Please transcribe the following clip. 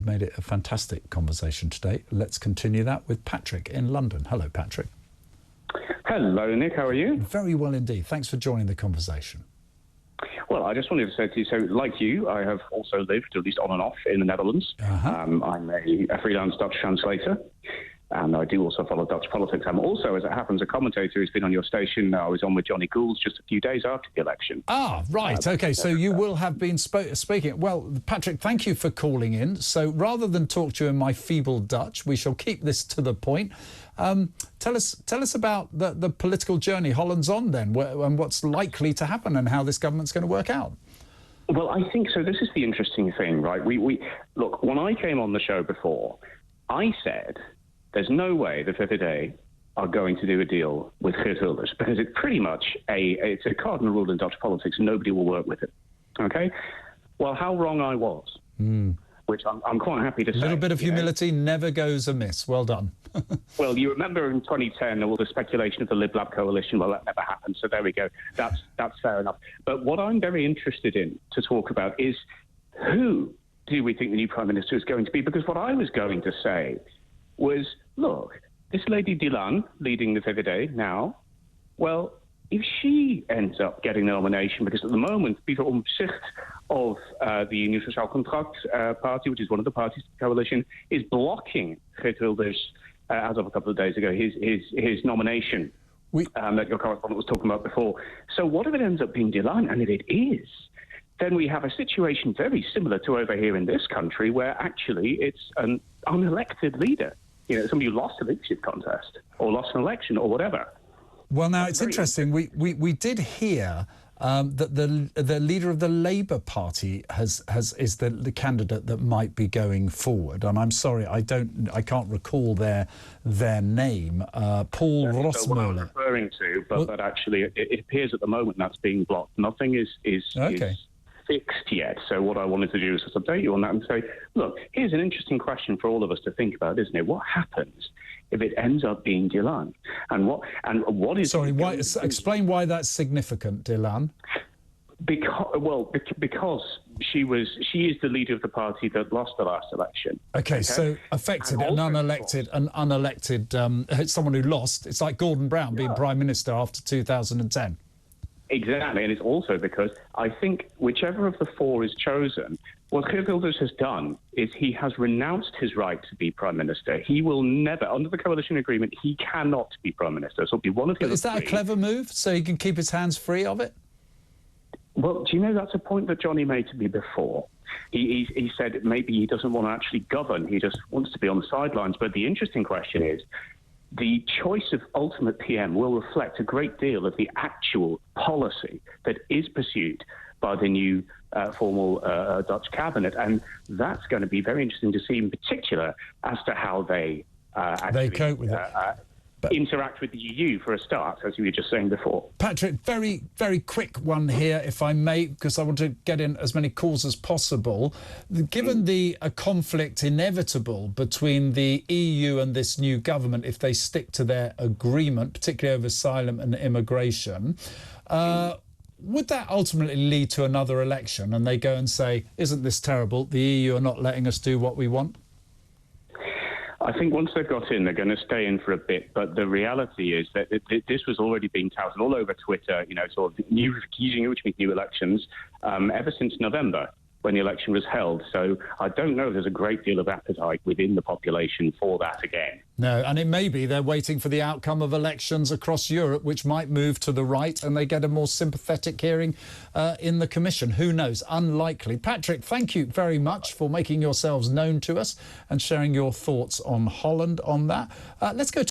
Made it a fantastic conversation today. Let's continue that with Patrick in London. Hello, Patrick. Hello, Nick. How are you? Very well indeed. Thanks for joining the conversation. Well, I just wanted to say to you, so like you, I have also lived, at least on and off, in the Netherlands. I'm a freelance Dutch translator, and I do also follow Dutch politics. I'm also, as it happens, a commentator who's been on your station. I was on with Johnny Gould just a few days after the election. Ah, right. OK, so you will have been speaking. Well, Patrick, thank you for calling in. So rather than talk to you in my feeble Dutch, we shall keep this to the point. Tell us about the political journey Holland's on then, and what's likely to happen and how this government's going to work out. Well, I think so. This is the interesting thing, right? We look, when I came on the show before, I said there's no way the VVD are going to do a deal with Geert Wilders because it's pretty much it's a cardinal rule in Dutch politics. Nobody will work with it. OK? Well, how wrong I was, which I'm quite happy to say. A little bit of humility never goes amiss. Well done. Well, you remember in 2010, all the speculation of the Lib Lab coalition. Well, that never happened. So there we go. That's fair enough. But what I'm very interested in to talk about is who do we think the new Prime Minister is going to be? Because what I was going to say was, look, this lady Dilan leading the VVD now, well, if she ends up getting the nomination, because at the moment, Pieter Omtzigt of the Nieuw Sociaal Contract party, which is one of the parties of the coalition, is blocking Geert Wilders, as of a couple of days ago, his nomination that your correspondent was talking about before. So what if it ends up being Dilan? And if it is, then we have a situation very similar to over here in this country, where actually it's an unelected leader. You know, somebody who lost a leadership contest or lost an election or whatever. Well, now, it's interesting. We did hear that the leader of the Labour Party is the candidate that might be going forward. And I'm sorry, I can't recall their name. Paul Rosmøller. That's what I'm referring to, but actually it appears at the moment that's being blocked. Nothing is fixed yet. So what I wanted to do is just update you on that and say, look, here's an interesting question for all of us to think about, isn't it? What happens if it ends up being Dilan? And what is... Sorry, explain why that's significant, Dilan. Because she is the leader of the party that lost the last election. Okay? So affected and unelected, someone who lost. It's like Gordon Brown being Prime Minister after 2010. Exactly, and it's also because I think whichever of the four is chosen, what Geert Wilders has done is he has renounced his right to be Prime Minister. He will never, under the coalition agreement, he cannot be Prime Minister. So it'll be one of the other Is that a clever move, so he can keep his hands free of it? Well, do you know, that's a point that Johnny made to me before. He said maybe he doesn't want to actually govern, he just wants to be on the sidelines. But the interesting question is, the choice of ultimate PM will reflect a great deal of the actual policy that is pursued by the new formal Dutch cabinet. And that's going to be very interesting to see, in particular, as to how they actually cope with it. Interact with the EU for a start, as you were just saying before. Patrick, very, very quick one here, if I may, because I want to get in as many calls as possible. Given the conflict inevitable between the EU and this new government, if they stick to their agreement, particularly over asylum and immigration, would that ultimately lead to another election and they go and say, isn't this terrible? The EU are not letting us do what we want? I think once they've got in, they're going to stay in for a bit. But the reality is that this was already being touted all over Twitter, you know, sort of using it, which means new elections, ever since November, when the election was held. So I don't know if there's a great deal of appetite within the population for that again. No, and it may be they're waiting for the outcome of elections across Europe, which might move to the right, and they get a more sympathetic hearing in the Commission. Who knows? Unlikely. Patrick, thank you very much for making yourselves known to us and sharing your thoughts on Holland on that. Let's go to